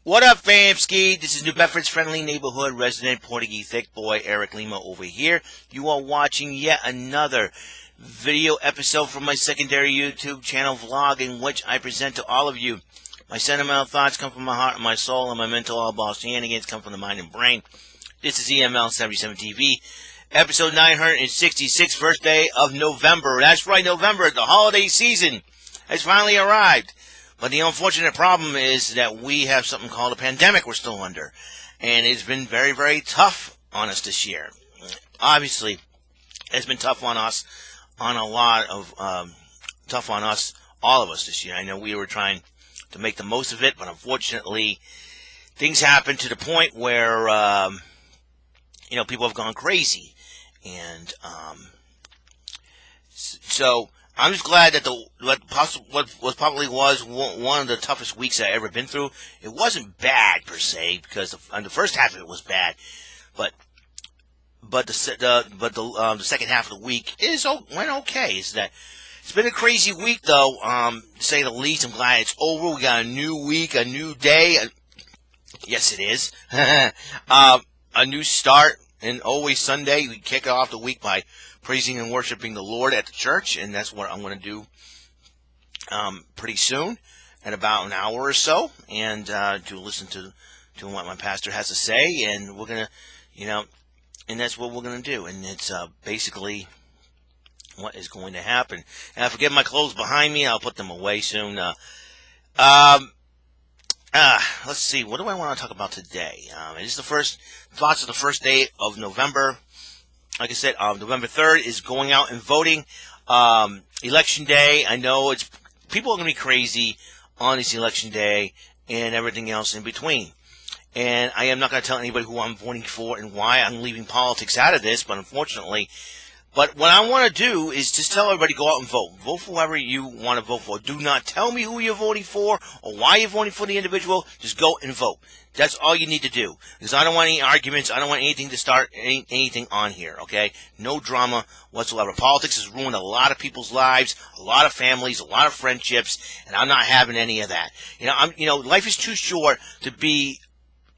What up, famski? This is New Bedford's friendly neighborhood resident Portuguese thick boy Eric Lima over here. You are watching yet another video episode from my secondary YouTube channel vlog in which I present to all of you. My sentimental thoughts come from my heart and my soul, and my mental all-ball shenanigans come from the mind and brain. This is EML77 TV, episode 966, first day of November. That's right, November, the holiday season has finally arrived. But the unfortunate problem is that we have something called a pandemic we're still under. And it's been very, very tough on us this year. Obviously, it's been tough on us on a lot of, tough on us, all of us this year. I know we were trying to make the most of it, but unfortunately, things happened to the point where, people have gone crazy. And, so I'm just glad that what probably was one of the toughest weeks I've ever been through. It wasn't bad per se, because the first half of it was bad, but the second half of the week went okay. It's been a crazy week though, to say the least. I'm glad it's over. We got a new week, a new day. Yes, it is. A new start, and always Sunday we kick off the week by praising and worshiping the Lord at the church, and that's what I'm going to do pretty soon, in about an hour or so, and to listen to what my pastor has to say, and we're going to, and that's what we're going to do, and it's basically what is going to happen. And I forget my clothes behind me. I'll put them away soon. Let's see. What do I want to talk about today? This is the first thoughts of the first day of November. Like I said, November 3rd is going out and voting. Election day, I know people are going to be crazy on this election day and everything else in between. And I am not going to tell anybody who I'm voting for and why. I'm leaving politics out of this, but unfortunately. But what I want to do is just tell everybody, go out and vote. Vote for whoever you want to vote for. Do not tell me who you're voting for or why you're voting for the individual. Just go and vote. That's all you need to do. Because I don't want any arguments. I don't want anything to start anything on here, okay? No drama whatsoever. Politics has ruined a lot of people's lives, a lot of families, a lot of friendships, and I'm not having any of that. Life is too short to be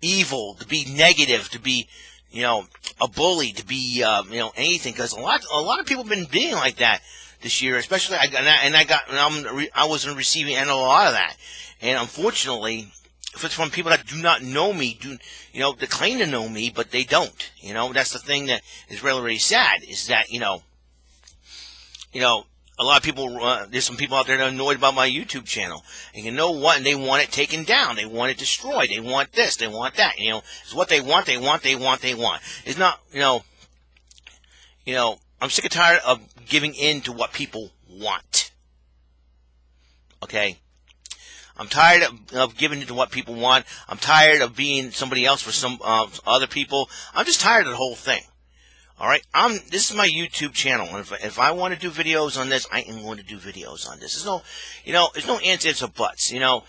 evil, to be negative, to be a bully, to be, anything, because a lot of people have been being like that this year, especially, I was in receiving end of a lot of that, and unfortunately, if it's from people that do not know me, they claim to know me, but they don't, that's the thing that is really, really sad, is that, a lot of people, there's some people out there that are annoyed about my YouTube channel. And you know what? And they want it taken down. They want it destroyed. They want this. They want that. It's what they want. It's not, I'm sick and tired of giving in to what people want. Okay? I'm tired of giving in to what people want. I'm tired of being somebody else for some other people. I'm just tired of the whole thing. All right, this is my YouTube channel, and if I want to do videos on this, I am going to do videos on this. There's no, there's no ands, ifs, or buts. They don't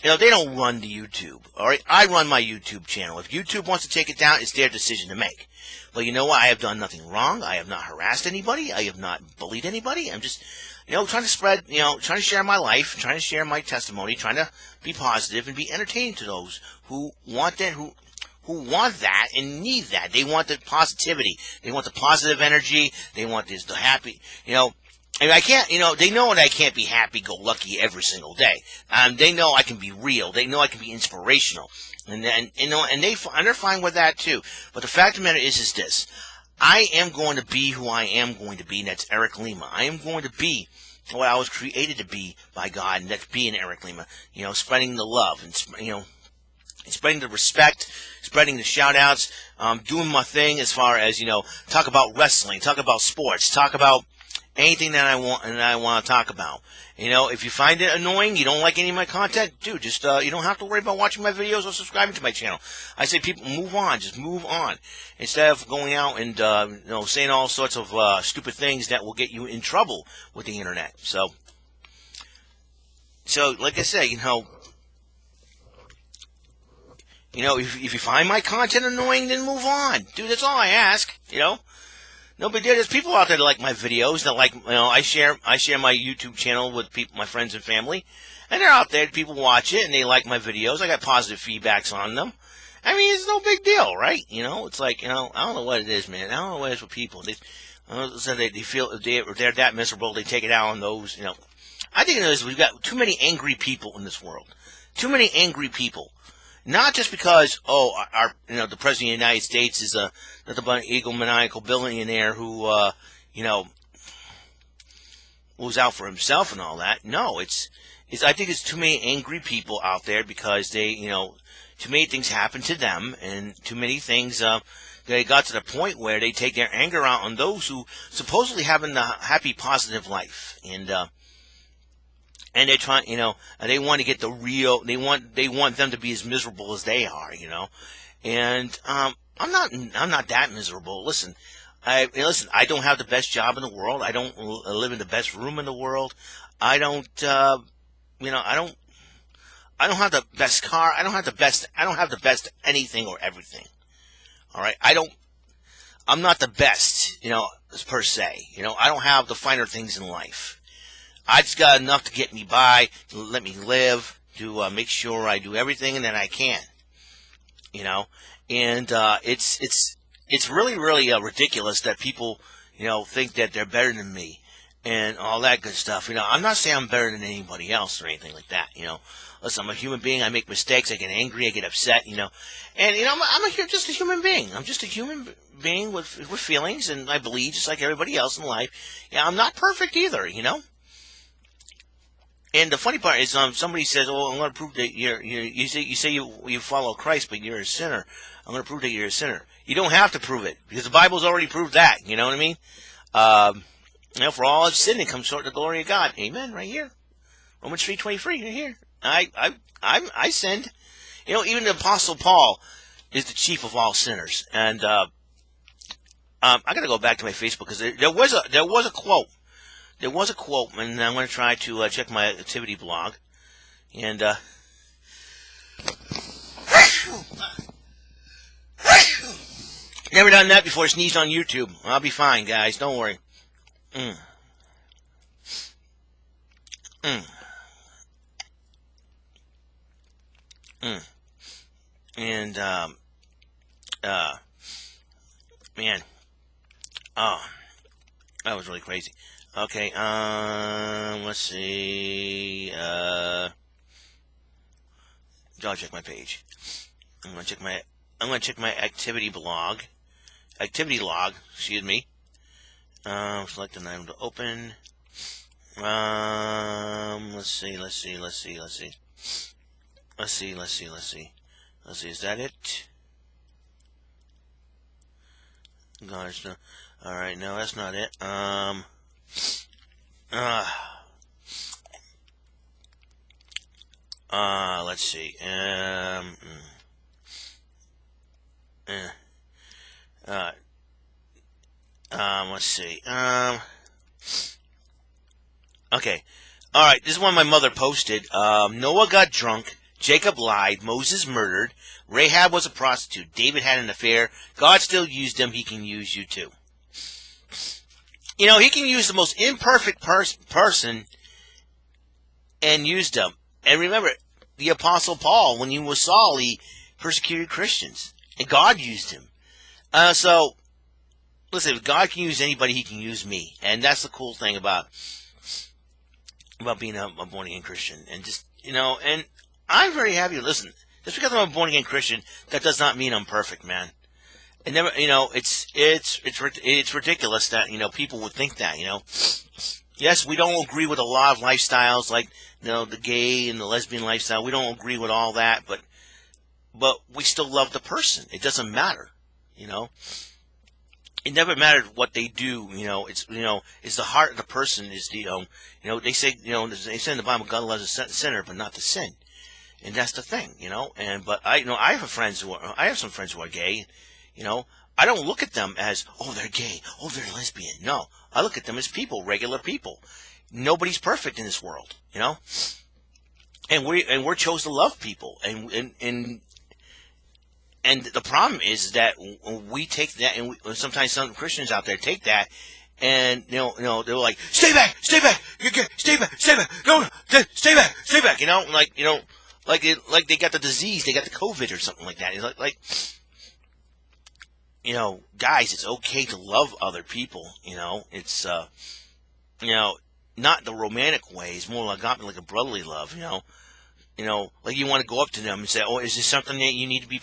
run the YouTube. All right, I run my YouTube channel. If YouTube wants to take it down, it's their decision to make. But you know what? I have done nothing wrong. I have not harassed anybody. I have not bullied anybody. I'm just, trying to spread, trying to share my life, trying to share my testimony, trying to be positive and be entertaining to those who want that, who want that and need that. They want the positivity. They want the positive energy. They want the happy, and I can't, they know that I can't be happy-go-lucky every single day. They know I can be real. They know I can be inspirational. And they're fine with that too. But the fact of the matter is this. I am going to be who I am going to be, and that's Eric Lima. I am going to be what I was created to be by God, and that's being Eric Lima. Spreading the love and, spreading the respect, spreading the shout-outs, doing my thing as far as, talk about wrestling, talk about sports, talk about anything that I want to talk about. If you find it annoying, you don't like any of my content, dude, just, you don't have to worry about watching my videos or subscribing to my channel. I say people move on, just move on. Instead of going out and, saying all sorts of, stupid things that will get you in trouble with the internet. So like I say, if you find my content annoying, then move on. Dude, that's all I ask, No big deal. There's people out there that like my videos. That like, I share my YouTube channel with people, my friends and family, and they're out there. People watch it and they like my videos. I got positive feedbacks on them. I mean, it's no big deal, right? It's like, I don't know what it is, man. I don't know what it is with people. So they feel they're that miserable. They take it out on those, I think it is we've got too many angry people in this world. Too many angry people. Not just because, the President of the United States is a egomaniacal billionaire who, was out for himself and all that. No, I think it's too many angry people out there because they, too many things happen to them, and too many things, they got to the point where they take their anger out on those who supposedly having a happy, positive life, and they're trying, and they want to get the real, they want them to be as miserable as they are, and I'm not that miserable. Listen, I don't have the best job in the world. I don't live in the best room in the world. I don't have the best car. I don't have the best anything or everything. All right. I'm not the best, per se. I don't have the finer things in life. I just got enough to get me by, to let me live, to make sure I do everything that I can. And it's really, really ridiculous that people, think that they're better than me and all that good stuff. I'm not saying I'm better than anybody else or anything like that. Listen, I'm a human being. I make mistakes. I get angry. I get upset. And I'm just a human being. I'm just a human being with feelings, and I bleed just like everybody else in life. Yeah, I'm not perfect either. And the funny part is, somebody says, "Oh, I'm going to prove that you say you follow Christ, but you're a sinner. I'm going to prove that you're a sinner." You don't have to prove it because the Bible's already proved that. You know what I mean? For all have sinned and come short of the glory of God. Amen. Right here, Romans 3:23. Right here. I sinned. Even the Apostle Paul is the chief of all sinners. And I got to go back to my Facebook because there was a quote. There was a quote, and I'm going to try to check my activity blog. And never done that before. Sneezed on YouTube. I'll be fine, guys. Don't worry. And man, that was really crazy. Okay, let's see. I'll check my page. I'm gonna check my activity log. Excuse me. Select an item to open. Let's see. Is that it? Gosh, no. All right, no, that's not it. Let's see. Let's see. Okay. All right. This is one my mother posted. Noah got drunk. Jacob lied. Moses murdered. Rahab was a prostitute. David had an affair. God still used him. He can use you too. He can use the most imperfect person and use them. And remember, the Apostle Paul, when he was Saul, he persecuted Christians. And God used him. So, listen, if God can use anybody, he can use me. And that's the cool thing about being a born-again Christian. And just, and I'm very happy. Listen, just because I'm a born-again Christian, that does not mean I'm perfect, man. And never, it's ridiculous that, people would think that, Yes, we don't agree with a lot of lifestyles, like, the gay and the lesbian lifestyle. We don't agree with all that, but we still love the person. It doesn't matter, It never mattered what they do, it's the heart of the person is the, they say in the Bible, God loves the sinner, but not the sin. And that's the thing, but I have some friends who are gay. I don't look at them as, oh, they're gay, oh, they're lesbian. No, I look at them as people, regular people. Nobody's perfect in this world, and we're chose to love people, and And the problem is that we take that, and sometimes some Christians out there take that, and they're like, stay back, stay back, stay back, stay back, no, stay back, stay back. Like they got the disease, they got the COVID or something like that. It's guys, it's okay to love other people. It's not the romantic way. It's more like a brotherly love. Like you want to go up to them and say, "Oh, is this something that you need to be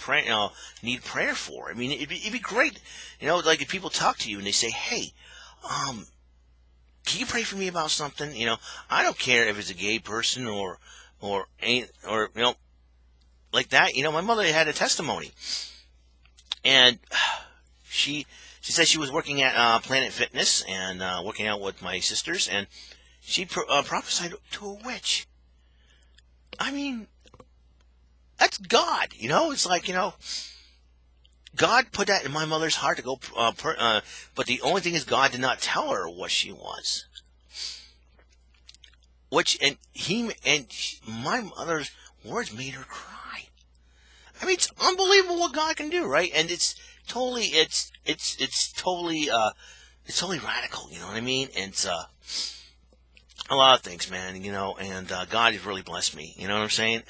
need prayer for?" I mean, it'd be great, like if people talk to you and they say, "Hey, can you pray for me about something?" I don't care if it's a gay person or like that. My mother had a testimony, and she said she was working at Planet Fitness and working out with my sisters, and she prophesied to a witch. I mean, that's God, It's like, God put that in my mother's heart to go, but the only thing is God did not tell her what she was. My mother's words made her cry. I mean, it's unbelievable what God can do, right? And it's totally radical, you know what I mean? And it's, a lot of things, man, and God has really blessed me. You know what I'm saying?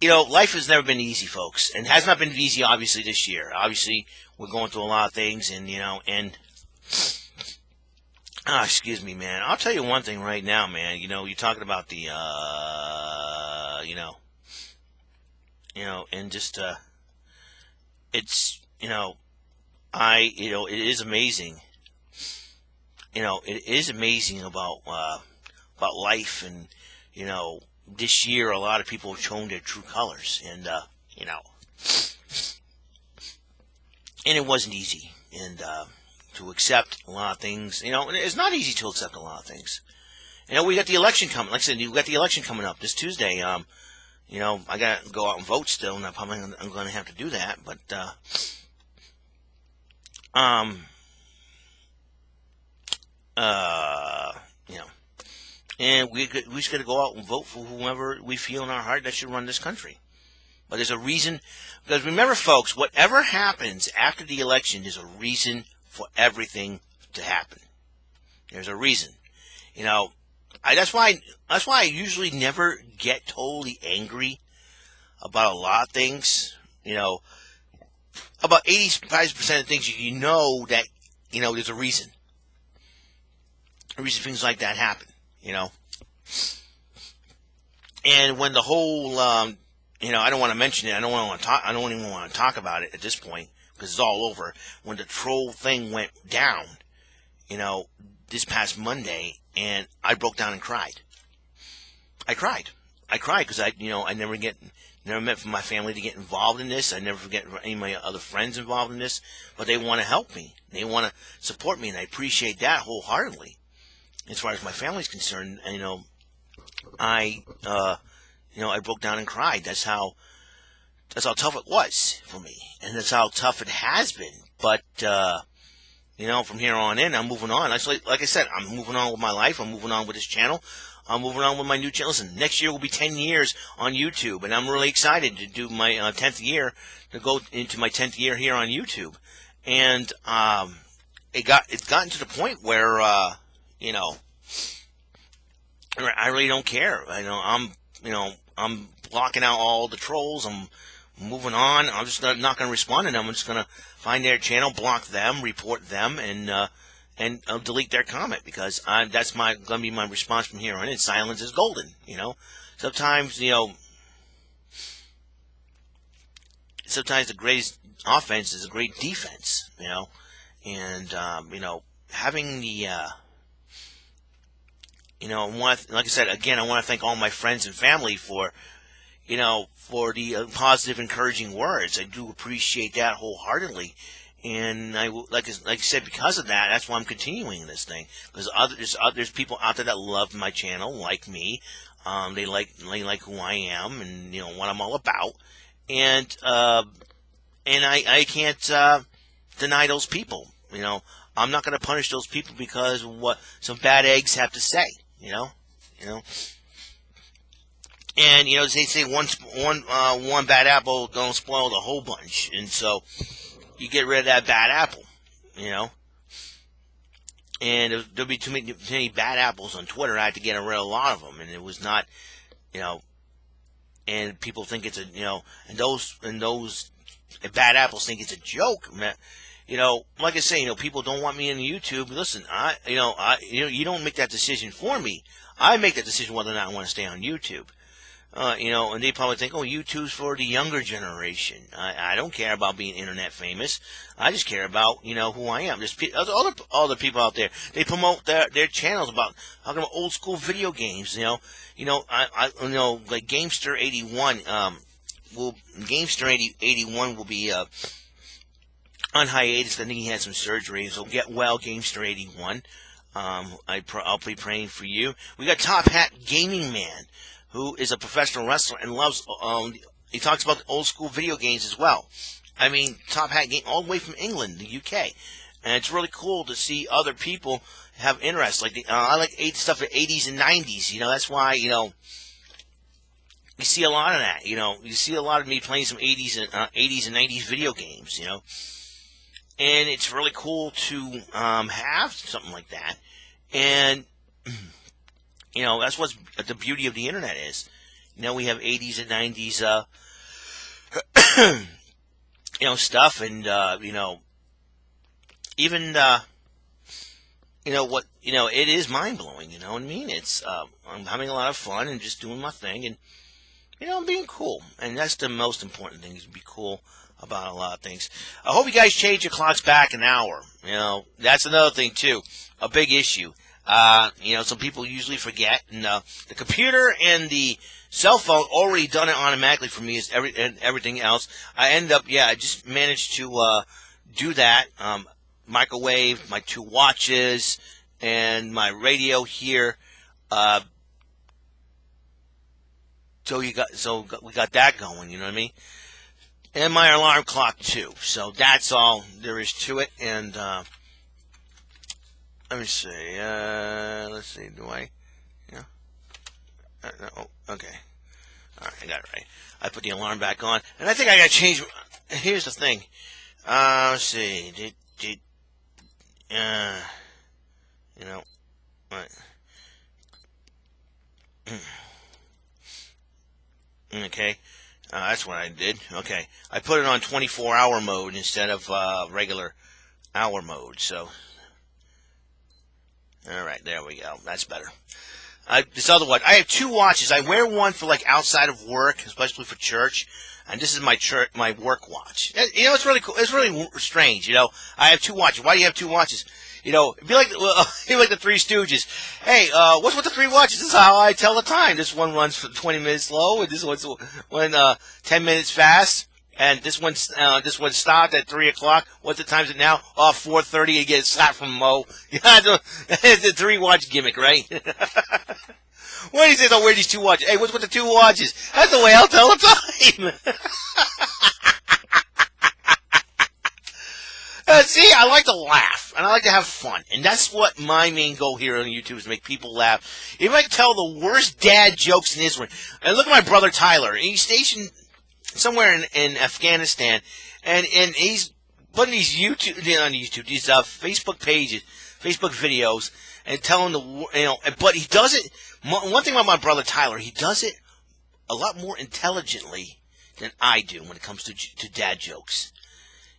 Life has never been easy, folks, and has not been easy, obviously, this year. Obviously, we're going through a lot of things, and, excuse me, man. I'll tell you one thing right now, man. You're talking about the, and just, it's, it is amazing. It is amazing about life, and this year a lot of people have shown their true colors, and and it wasn't easy, and to accept a lot of things. It's not easy to accept a lot of things. We got the election coming. Like I said, we got the election coming up this Tuesday. I got to go out and vote still, and I'm going to have to do that, but and we just got to go out and vote for whoever we feel in our heart that should run this country. But there's a reason, because remember, folks, whatever happens after the election, there's a reason for everything to happen. There's a reason. That's why I usually never get totally angry about a lot of things. About 85% of things, that there's a reason. The reason things like that happen, And when the whole, I don't want to mention it. I don't even want to talk about it at this point because it's all over. When the troll thing went down, this past Monday, and I broke down and cried. I cried because I never meant for my family to get involved in this. I never get any of my other friends involved in this, but they want to help me. They want to support me, and I appreciate that wholeheartedly. As far as my family's concerned, I broke down and cried. That's how tough it was for me, and that's how tough it has been. But from here on in, I'm moving on. Like I said, I'm moving on with my life. I'm moving on with this channel. I'm moving on with my new channel. Listen, next year will be 10 years on YouTube, and I'm really excited to do my 10th year, to go into my 10th year here on YouTube. And it's gotten to the point where I really don't care. I'm blocking out all the trolls. I'm moving on. I'm just not going to respond to them. I'm just going to find their channel, block them, report them, and delete their comment, because that's going to be my response from here on in. Silence is golden. Sometimes sometimes the greatest offense is a great defense. And having the like I said, again, I want to thank all my friends and family for the positive, encouraging words. I do appreciate that wholeheartedly, and like I said, because of that, that's why I'm continuing this thing. Because there's people out there that love my channel, like me. They like who I am, and what I'm all about, and I can't deny those people. I'm not going to punish those people because of what some bad eggs have to say. And they say one bad apple don't spoil the whole bunch, and so you get rid of that bad apple, And there'll be too many bad apples on Twitter. I had to get rid of a lot of them, and it was not, And people think it's and those bad apples think it's a joke, man. Like I say, people don't want me on YouTube. Listen, you don't make that decision for me. I make that decision whether or not I want to stay on YouTube. And they probably think, YouTube's for the younger generation. I don't care about being internet famous. I just care about, who I am. There's all the people out there. They promote their channels about talking about old school video games. Like Gamester81. Gamester81 will be on hiatus. I think he had some surgery, so get well, Gamester81. I'll be praying for you. We got Top Hat Gaming Man, who is a professional wrestler and loves, he talks about old school video games as well. I mean, Top Hat Game, all the way from England, the UK. And it's really cool to see other people have interest. Like, I like stuff at 80s and 90s, that's why, you see a lot of that, you see a lot of me playing some 80s and 90s video games, And it's really cool to, have something like that. And, that's what the beauty of the internet is. We have 80s and 90s, stuff, and even it is mind blowing. You know what I mean? It's I'm having a lot of fun and just doing my thing, and I'm being cool, and that's the most important thing, is to be cool about a lot of things. I hope you guys change your clocks back an hour. That's another thing too, a big issue. Some people usually forget, and the computer and the cell phone already done it automatically for me, and everything else. I just managed to do that. Microwave, my 2 watches, and my radio here. So we got that going. You know what I mean? And my alarm clock too. So that's all there is to it. And let me see. Let's see. Do I? No. Okay. All right. I got it right. I put the alarm back on, and I think I got to change. Here's the thing. Let's see. What? Okay. That's what I did. Okay. I put it on 24-hour mode instead of regular hour mode. So. All right, there we go. That's better. This other one, I have 2 watches. I wear one for like outside of work, especially for church, and this is my work watch. It's really cool. It's really strange. I have 2 watches. Why do you have 2 watches? It'd be like the Three Stooges. Hey, what's with the 3 watches? This is how I tell the time. This one runs for 20 minutes slow, and this one's 10 minutes fast. And this one stopped at 3 o'clock. What the time is it now? 4:30. You get a slap from Mo. It's a 3-watch gimmick, right? What do you say? I'll wear these 2 watches. Hey, what's with the 2 watches? That's the way I'll tell the time. See, I like to laugh, and I like to have fun, and that's what my main goal here on YouTube is, to make people laugh. If I can tell the worst dad jokes in Israel, and look at my brother Tyler, he's stationed somewhere in Afghanistan, and he's putting these these Facebook pages, Facebook videos, and telling but he does it. One thing about my brother Tyler, he does it a lot more intelligently than I do when it comes to dad jokes.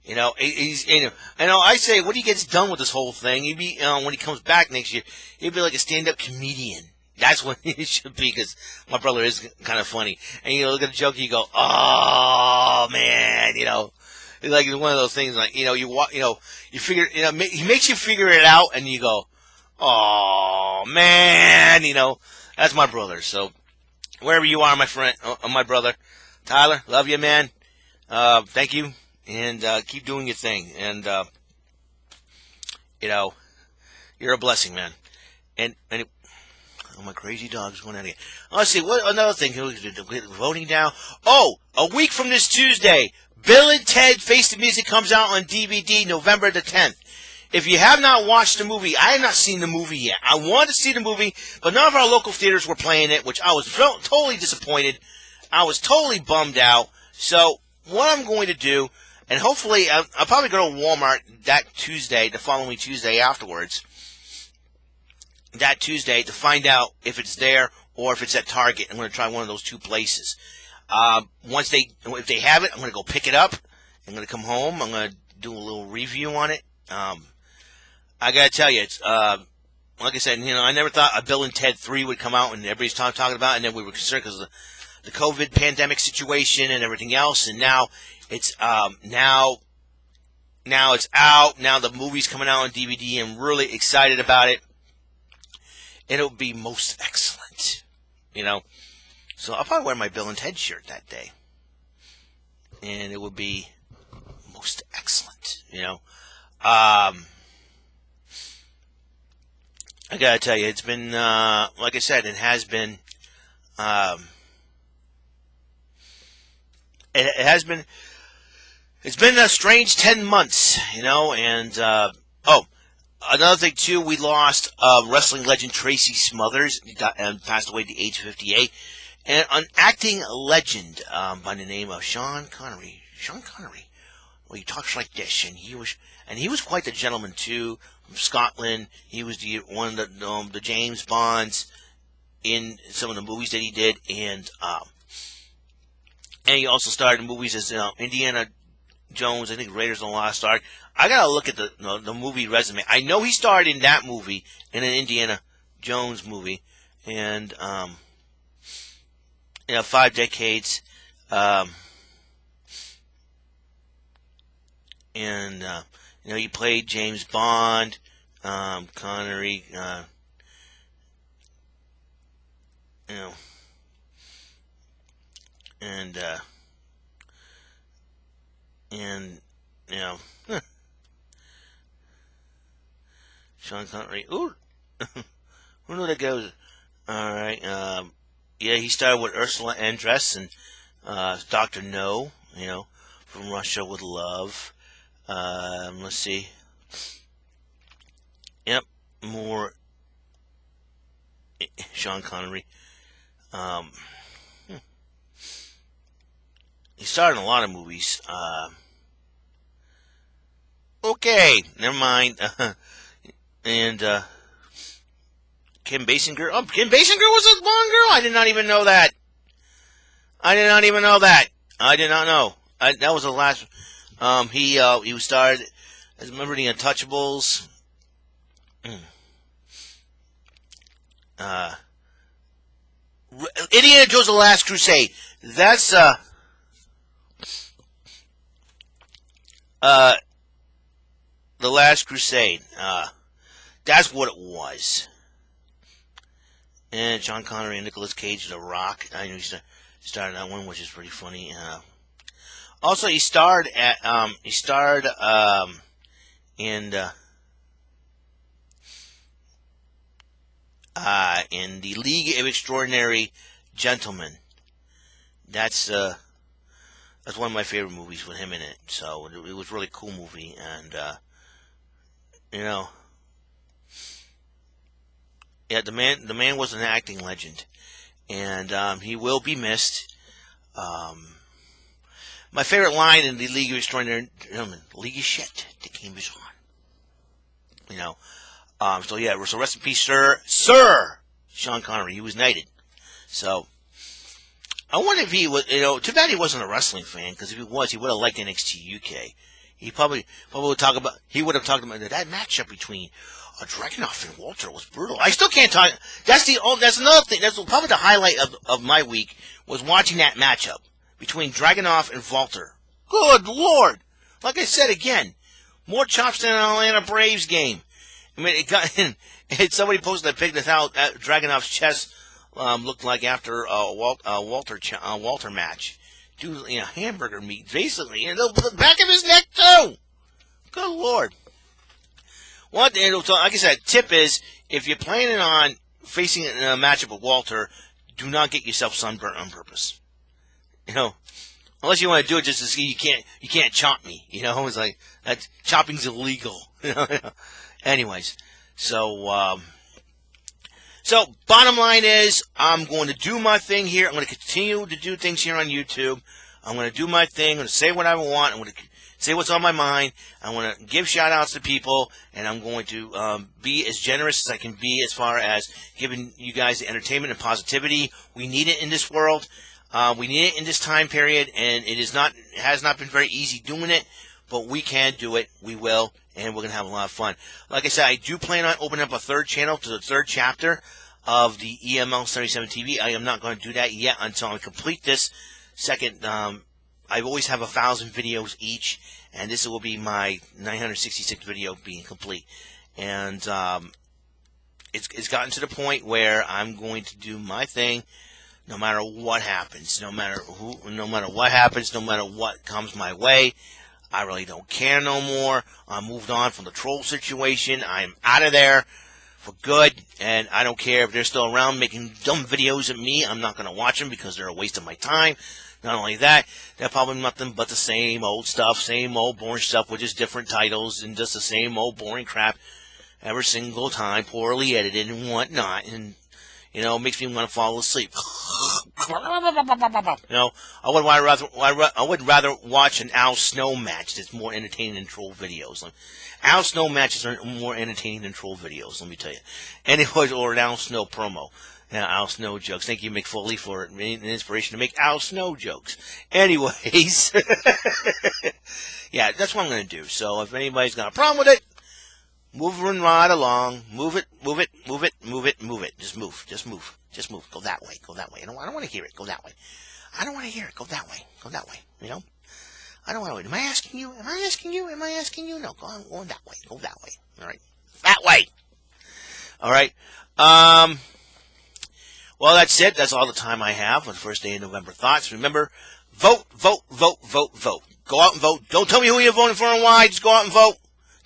I say, when he gets done with this whole thing, he'd be, when he comes back next year, he'd be like a stand-up comedian. That's what he should be, because my brother is kind of funny. And you look at the joke, and you go, "Oh man," It's like one of those things, like you figure, he makes you figure it out, and you go, "Oh man," That's my brother. So wherever you are, my friend, my brother Tyler, love you, man. Thank you. And keep doing your thing, and you're a blessing, man. And my crazy dog's going out again. Let's see, what another thing? Voting now. Oh, a week from this Tuesday, Bill and Ted Face the Music comes out on DVD, November the 10th. If you have not watched the movie, I have not seen the movie yet. I wanted to see the movie, but none of our local theaters were playing it, which I was totally disappointed. I was totally bummed out. So what I'm going to do, and hopefully I'll probably go to Walmart that Tuesday, the following Tuesday afterwards, that Tuesday to find out if it's there or if it's at Target. I'm going to try one of those two places. If they have it, I'm going to go pick it up. I'm going to come home. I'm going to do a little review on it. I got to tell you, it's like I said, I never thought a Bill and Ted 3 would come out, and everybody's talking about it, and then we were concerned because of the COVID pandemic situation and everything else, and now it's now it's out. Now the movie's coming out on DVD. I'm really excited about it. It'll be most excellent, So I'll probably wear my Bill and Ted shirt that day, and it would be most excellent, I gotta tell you, it's been like I said, it has been. It's been a strange 10 months, and another thing too, we lost wrestling legend Tracy Smothers, and passed away at the age of 58, and an acting legend by the name of Sean Connery. Sean Connery, well, he talks like this, and he was quite the gentleman too, from Scotland. He was one of the James Bonds in some of the movies that he did, and he also starred in movies as Indiana Jones, I think Raiders of the Lost Ark. I gotta look at the movie resume. I know he starred in that movie, in an Indiana Jones movie, and 5 decades, and he played James Bond, Connery, Sean Connery. Ooh, who knew that goes? All right. He started with Ursula Andress and Dr. No. From Russia with Love. Let's see. Yep, more Sean Connery. He starred in a lot of movies. Okay, never mind. And Kim Basinger. Oh, Kim Basinger was a blonde girl? I did not even know that. I did not know. That was the last. He was starred as a member of the Untouchables. Indiana Jones: The Last Crusade. That's The Last Crusade. That's what it was. And John Connery and Nicolas Cage, The Rock. I knew he started that one, which is pretty funny. Also, he starred in the League of Extraordinary Gentlemen. That's one of my favorite movies with him in it. So it was a really cool movie, and the man was an acting legend, and he will be missed. My favorite line in the League of Extraordinary Gentlemen: "League of shit, the game is on." So rest in peace, Sir Sean Connery. He was knighted. So I wonder if he was, too bad he wasn't a wrestling fan, because if he was, he would have liked NXT UK. He probably would talk about, that matchup between Dragunov and Walter was brutal. I still can't talk. That's another thing. That's probably the highlight of my week, was watching that matchup between Dragunov and Walter. Good Lord! Like I said again, more chops than an Atlanta Braves game. I mean, somebody posted a picture of how Dragunov's chest looked like after a Walter match. Dude, hamburger meat, basically, and the back of his neck too. Good Lord. So like I said, tip is, if you're planning on facing a matchup with Walter, do not get yourself sunburnt on purpose. Unless you want to do it just to see you can't chop me. It's like, chopping's illegal. Anyways, so bottom line is, I'm going to do my thing here. I'm going to continue to do things here on YouTube. I'm going to do my thing. I'm going to say what I want. I'm going to say what's on my mind. I want to give shout-outs to people, and I'm going to be as generous as I can be as far as giving you guys the entertainment and positivity. We need it in this world. We need it in this time period, and has not been very easy doing it, but we can do it. We will, and we're going to have a lot of fun. Like I said, I do plan on opening up a third channel to the third chapter of the EML77 TV. I am not going to do that yet until I complete this second. I always have 1,000 videos each, and this will be my 966th video being complete. And it's gotten to the point where I'm going to do my thing, no matter what happens, no matter what happens, no matter what comes my way. I really don't care no more. I moved on from the troll situation. I'm out of there for good, and I don't care if they're still around making dumb videos of me. I'm not going to watch them because they're a waste of my time. Not only that, they're probably nothing but the same old stuff, same old boring stuff with just different titles and just the same old boring crap every single time, poorly edited and whatnot, and it makes me want to fall asleep. I would rather watch an Al Snow match that's more entertaining than troll videos. Al Snow matches are more entertaining than troll videos, let me tell you. Anyways, or an Al Snow promo. Al Snow jokes. Thank you, Mick Foley, for an inspiration to make Al Snow jokes. Anyways, yeah, that's what I'm going to do. So if anybody's got a problem with it, moving right along. Move it. Just move. Go that way. I don't want to hear it. Go that way. I don't want to hear it. Go that way. I don't want to. Am I asking you? No, go that way. Go that way. All right. That way. All right. Well, that's it. That's all the time I have on the first day of November thoughts. Remember, vote. Go out and vote. Don't tell me who you're voting for and why. Just go out and vote.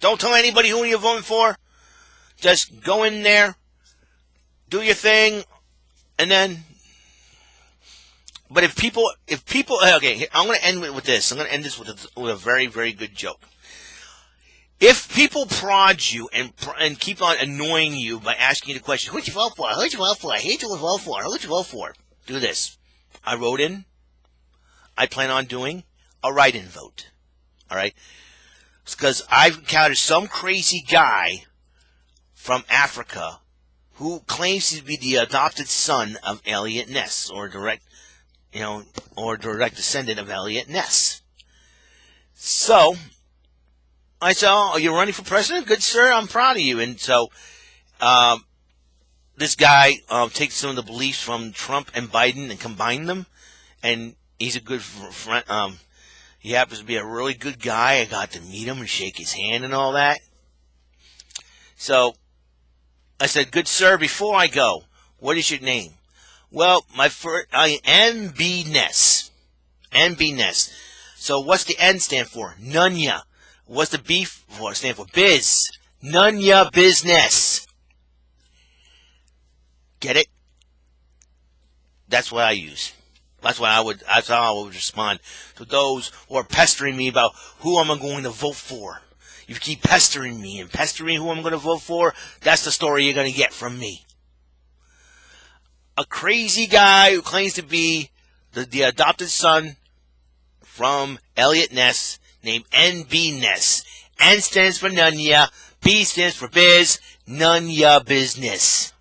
Don't tell anybody who you're voting for. Just go in there, do your thing, and then. But if people, okay, I'm going to end with this. I'm going to end this with a very, very good joke. If people prod you and keep on annoying you by asking you the question, who'd you vote for? Who'd you vote for? Who'd you vote for? Who'd you vote for? Do this. I plan on doing a write-in vote. All right? Because I've encountered some crazy guy from Africa who claims to be the adopted son of Elliot Ness, or direct descendant of Elliot Ness. So I said, "Oh, you're running for president? Good, sir. I'm proud of you." And so this guy takes some of the beliefs from Trump and Biden and combined them, and he's a good friend. He happens to be a really good guy. I got to meet him and shake his hand and all that. So I said, "Good sir, before I go, what is your name?" "Well, MB Ness. MB Ness. So what's the N stand for? Nunya. What's the B for? Stand for biz. Nunya business." Get it? That's what I use. That's how I would respond to those who are pestering me about who I'm going to vote for. If you keep pestering me and pestering who I'm going to vote for, that's the story you're going to get from me. A crazy guy who claims to be the adopted son from Elliot Ness, named NB Ness. N stands for Nunya, B stands for biz, Nunya business.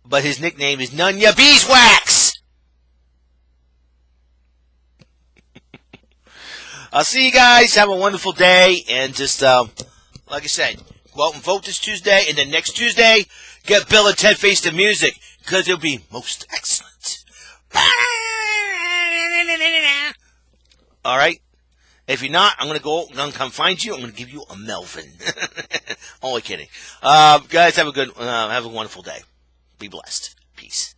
But his nickname is Nunya Beeswax. I'll see you guys. Have a wonderful day. And just, like I said, go out and vote this Tuesday. And then next Tuesday, get Bill and Ted Face the Music, because it'll be most excellent. All right? If you're not, I'm going to come find you. I'm going to give you a Melvin. Only kidding. Guys, have a wonderful day. Be blessed. Peace.